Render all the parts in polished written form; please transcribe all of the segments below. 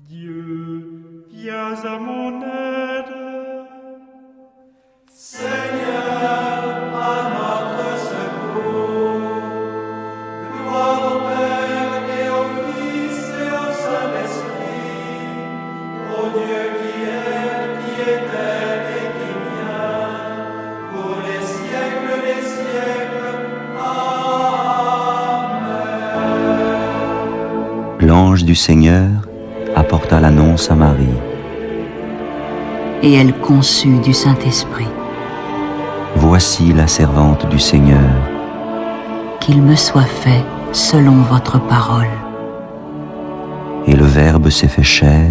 Dieu, viens à mon aide. Seigneur, à notre secours. Gloire au Père et au Fils et au Saint-Esprit, au Dieu qui était et qui vient, pour les siècles des siècles. Amen. L'ange du Seigneur apporta l'annonce à Marie. Et elle conçut du Saint-Esprit. Voici la servante du Seigneur. Qu'il me soit fait selon votre parole. Et le Verbe s'est fait chair.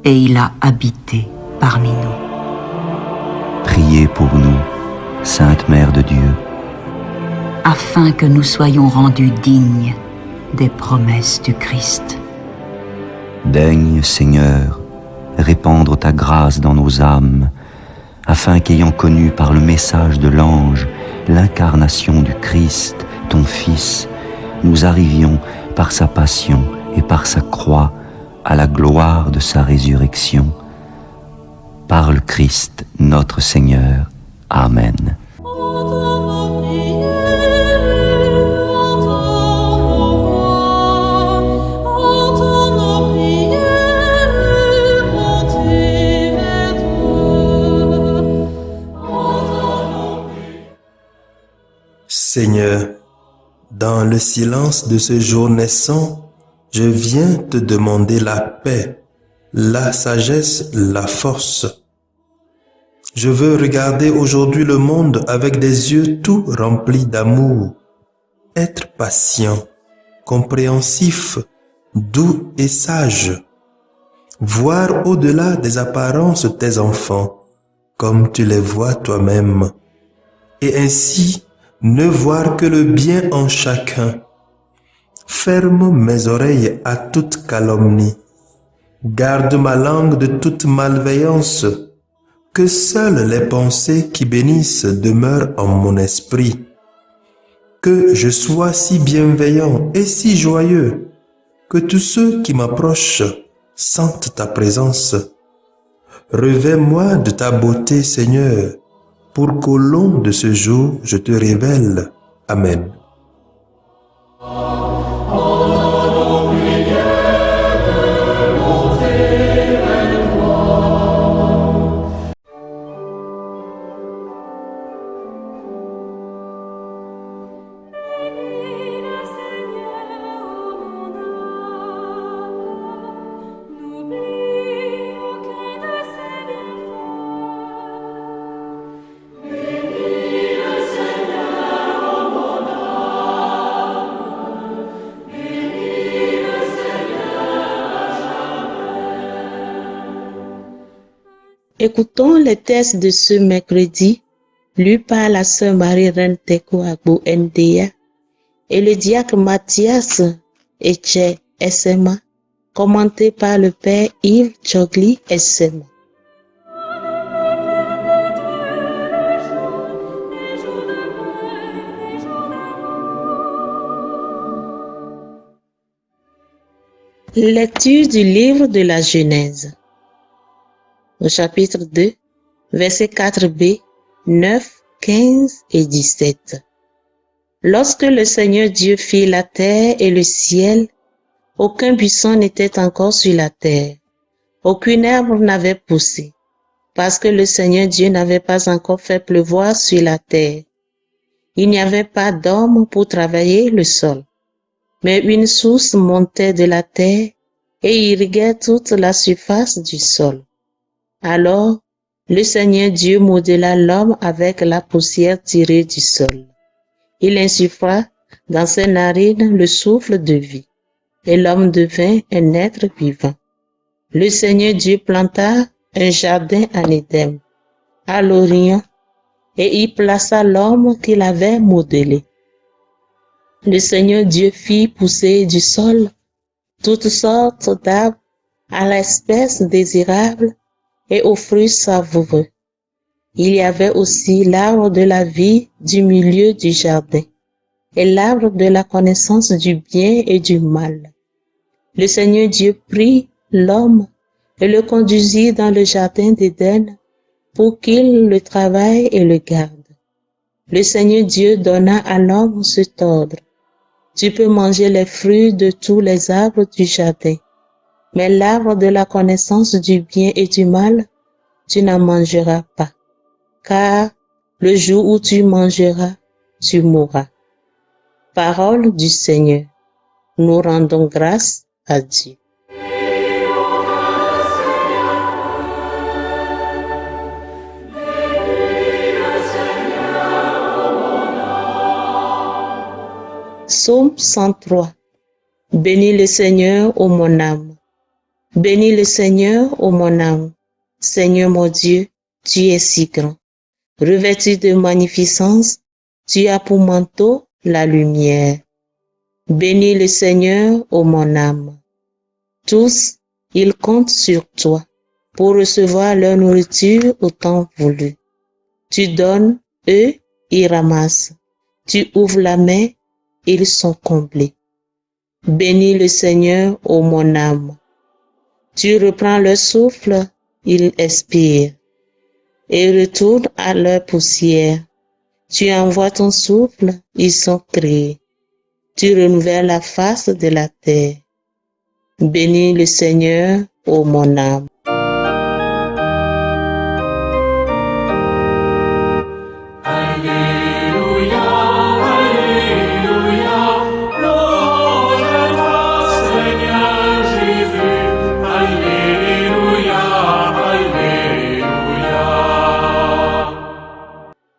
Et il a habité parmi nous. Priez pour nous, Sainte Mère de Dieu, Afin que nous soyons rendus dignes des promesses du Christ. Daigne, Seigneur, répandre ta grâce dans nos âmes, afin qu'ayant connu par le message de l'ange l'incarnation du Christ, ton Fils, nous arrivions par sa passion et par sa croix à la gloire de sa résurrection. Par le Christ notre Seigneur. Amen. Seigneur, dans le silence de ce jour naissant, je viens te demander la paix, la sagesse, la force. Je veux regarder aujourd'hui le monde avec des yeux tout remplis d'amour, être patient, compréhensif, doux et sage, voir au-delà des apparences tes enfants, comme tu les vois toi-même, et ainsi ne voir que le bien en chacun. Ferme mes oreilles à toute calomnie. Garde ma langue de toute malveillance. Que seules les pensées qui bénissent demeurent en mon esprit. Que je sois si bienveillant et si joyeux, que tous ceux qui m'approchent sentent ta présence. Revêt-moi de ta beauté, Seigneur, pour qu'au long de ce jour, je te révèle. Amen. Écoutons les textes de ce mercredi, lus par la sœur Marie-Reine Teko Agbo NDA et le diacre Mathias Eche SMA, commenté par le père Yves Chogli SMA. Lecture du livre de la Genèse. Au chapitre 2, versets 4b, 9, 15 et 17. Lorsque le Seigneur Dieu fit la terre et le ciel, aucun buisson n'était encore sur la terre, aucune herbe n'avait poussé, parce que le Seigneur Dieu n'avait pas encore fait pleuvoir sur la terre. Il n'y avait pas d'homme pour travailler le sol, mais une source montait de la terre et irriguait toute la surface du sol. Alors, le Seigneur Dieu modela l'homme avec la poussière tirée du sol. Il insuffla dans ses narines le souffle de vie, et l'homme devint un être vivant. Le Seigneur Dieu planta un jardin en Éden, à l'Orient, et y plaça l'homme qu'il avait modelé. Le Seigneur Dieu fit pousser du sol toutes sortes d'arbres à l'espèce désirable et aux fruits savoureux. Il y avait aussi l'arbre de la vie du milieu du jardin et l'arbre de la connaissance du bien et du mal. Le Seigneur Dieu prit l'homme et le conduisit dans le jardin d'Éden pour qu'il le travaille et le garde. Le Seigneur Dieu donna à l'homme cet ordre. Tu peux manger les fruits de tous les arbres du jardin, mais l'arbre de la connaissance du bien et du mal, tu n'en mangeras pas, car le jour où tu mangeras, tu mourras. Parole du Seigneur. Nous rendons grâce à Dieu. Psaume 103. Bénis le Seigneur, ô mon âme. Bénis le Seigneur, ô mon âme. Seigneur mon Dieu, tu es si grand. Revêtu de magnificence, tu as pour manteau la lumière. Bénis le Seigneur, ô mon âme. Tous, ils comptent sur toi pour recevoir leur nourriture au temps voulu. Tu donnes, eux, ils ramassent. Tu ouvres la main, ils sont comblés. Bénis le Seigneur, ô mon âme. Tu reprends leur souffle, ils expirent et retournent à leur poussière. Tu envoies ton souffle, ils sont créés. Tu renouvelles la face de la terre. Bénis le Seigneur, ô mon âme.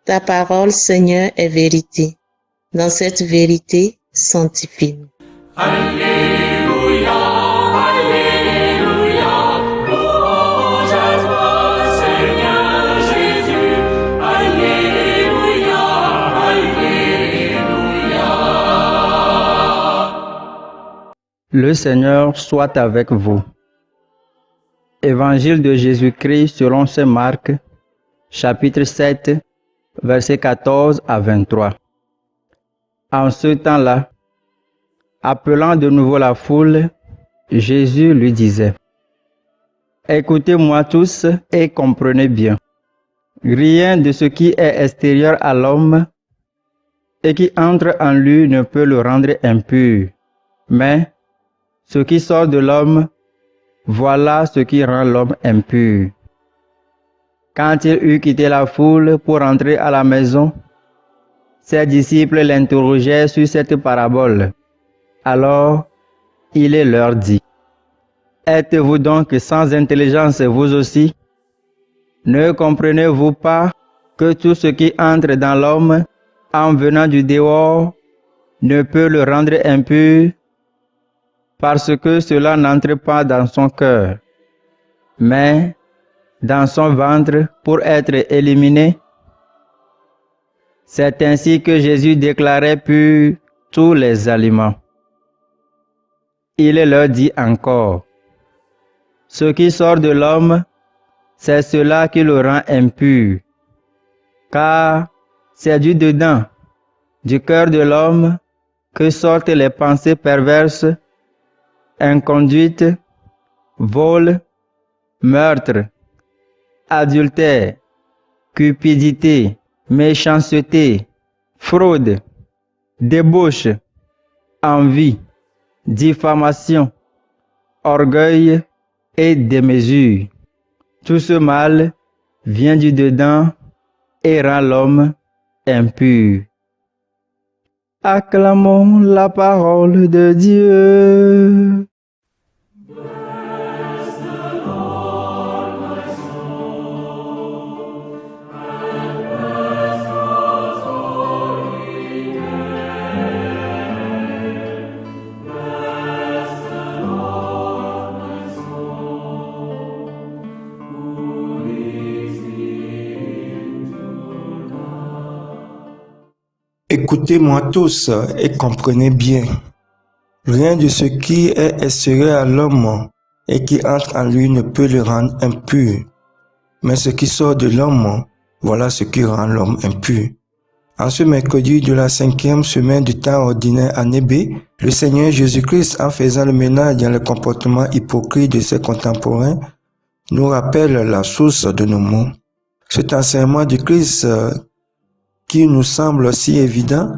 Ta parole, Seigneur, est vérité. Dans cette vérité, sanctifie-nous. Alléluia, Alléluia, louange à toi, Seigneur Jésus. Alléluia, Alléluia. Le Seigneur soit avec vous. Évangile de Jésus-Christ selon saint Marc, chapitre 7, versets 14 à 23. En ce temps-là, appelant de nouveau la foule, Jésus lui disait: Écoutez-moi tous et comprenez bien. Rien de ce qui est extérieur à l'homme et qui entre en lui ne peut le rendre impur. Mais ce qui sort de l'homme, voilà ce qui rend l'homme impur. Quand il eut quitté la foule pour entrer à la maison, ses disciples l'interrogeaient sur cette parabole. Alors, il leur dit: Êtes-vous donc sans intelligence vous aussi? Ne comprenez-vous pas que tout ce qui entre dans l'homme, en venant du dehors, ne peut le rendre impur, parce que cela n'entre pas dans son cœur, mais dans son ventre pour être éliminé? C'est ainsi que Jésus déclarait purs tous les aliments. Il leur dit encore: Ce qui sort de l'homme, c'est cela qui le rend impur, car c'est du dedans, du cœur de l'homme, que sortent les pensées perverses, inconduite, vol, meurtre, adultère, cupidité, méchanceté, fraude, débauche, envie, diffamation, orgueil et démesure. Tout ce mal vient du dedans et rend l'homme impur. Acclamons la parole de Dieu. Écoutez-moi tous et comprenez bien. Rien de ce qui est extérieur à l'homme et qui entre en lui ne peut le rendre impur. Mais ce qui sort de l'homme, voilà ce qui rend l'homme impur. En ce mercredi de la 5e semaine du temps ordinaire année B, le Seigneur Jésus-Christ, en faisant le ménage dans le comportement hypocrite de ses contemporains, nous rappelle la source de nos maux. Cet enseignement du Christ, qui nous semble si évident,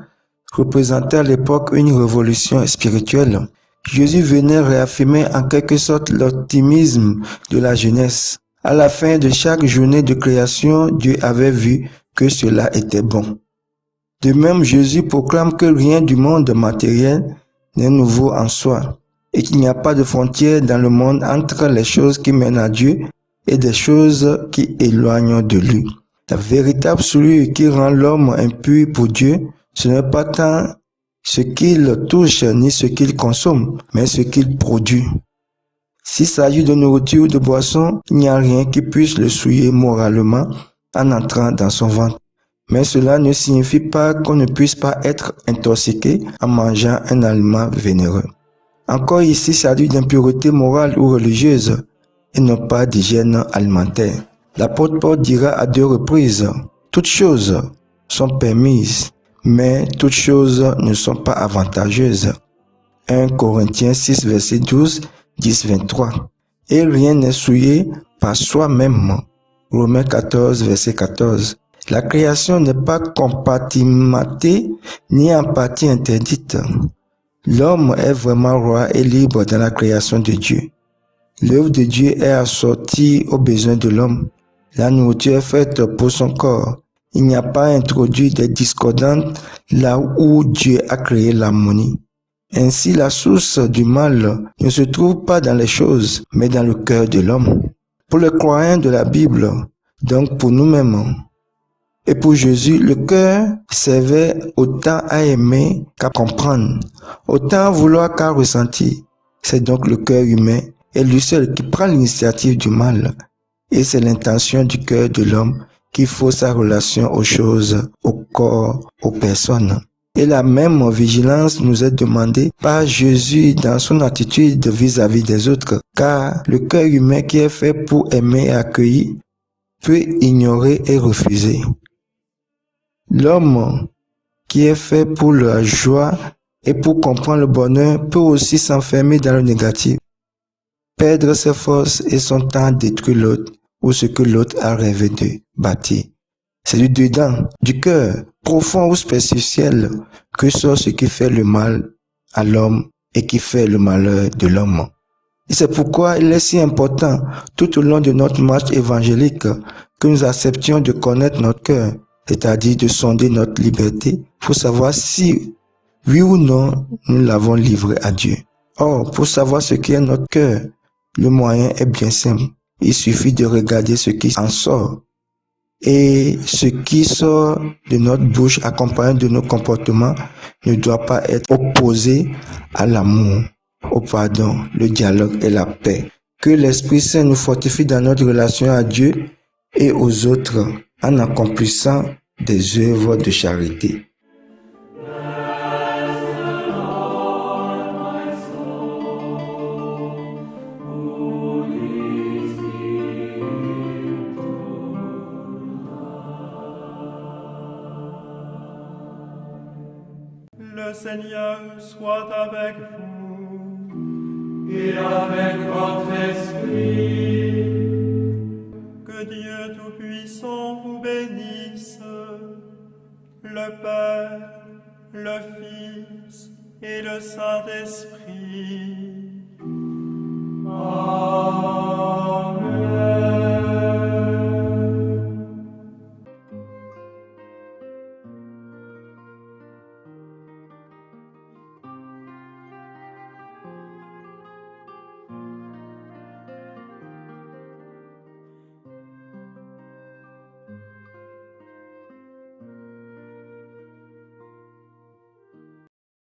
représentait à l'époque une révolution spirituelle. Jésus venait réaffirmer en quelque sorte l'optimisme de la jeunesse. À la fin de chaque journée de création, Dieu avait vu que cela était bon. De même, Jésus proclame que rien du monde matériel n'est nouveau en soi et qu'il n'y a pas de frontière dans le monde entre les choses qui mènent à Dieu et des choses qui éloignent de lui. La véritable souillure qui rend l'homme impur pour Dieu, ce n'est pas tant ce qu'il touche ni ce qu'il consomme, mais ce qu'il produit. S'il s'agit de nourriture ou de boisson, il n'y a rien qui puisse le souiller moralement en entrant dans son ventre. Mais cela ne signifie pas qu'on ne puisse pas être intoxiqué en mangeant un aliment vénéreux. Encore ici, il s'agit d'impureté morale ou religieuse et non pas d'hygiène alimentaire. L'apôtre Paul dira à 2 reprises, « Toutes choses sont permises, mais toutes choses ne sont pas avantageuses. » 1 Corinthiens 6, verset 12, 10, 23. Et rien n'est souillé par soi-même. Romains 14, verset 14. La création n'est pas compartimentée ni en partie interdite. L'homme est vraiment roi et libre dans la création de Dieu. L'œuvre de Dieu est assortie aux besoins de l'homme. La nourriture est faite pour son corps. Il n'y a pas introduit des discordantes là où Dieu a créé l'harmonie. Ainsi, la source du mal ne se trouve pas dans les choses, mais dans le cœur de l'homme. Pour les croyants de la Bible, donc pour nous-mêmes, et pour Jésus, le cœur servait autant à aimer qu'à comprendre, autant à vouloir qu'à ressentir. C'est donc le cœur humain et lui seul qui prend l'initiative du mal. Et c'est l'intention du cœur de l'homme qui faut sa relation aux choses, au corps, aux personnes. Et la même vigilance nous est demandée par Jésus dans son attitude vis-à-vis des autres, car le cœur humain qui est fait pour aimer et accueillir peut ignorer et refuser. L'homme qui est fait pour la joie et pour comprendre le bonheur peut aussi s'enfermer dans le négatif, perdre ses forces et son temps à détruire l'autre ou ce que l'autre a rêvé de bâtir. C'est du dedans, du cœur, profond ou superficiel, que sort ce qui fait le mal à l'homme et qui fait le malheur de l'homme. Et c'est pourquoi il est si important, tout au long de notre marche évangélique, que nous acceptions de connaître notre cœur, c'est-à-dire de sonder notre liberté, pour savoir si, oui ou non, nous l'avons livré à Dieu. Or, pour savoir ce qui est notre cœur, le moyen est bien simple. Il suffit de regarder ce qui en sort. Et ce qui sort de notre bouche accompagné de nos comportements ne doit pas être opposé à l'amour, au pardon, le dialogue et la paix. Que l'Esprit Saint nous fortifie dans notre relation à Dieu et aux autres en accomplissant des œuvres de charité. Le Seigneur soit avec vous. Et avec votre esprit. Que Dieu Tout-Puissant vous bénisse, le Père, le Fils et le Saint-Esprit.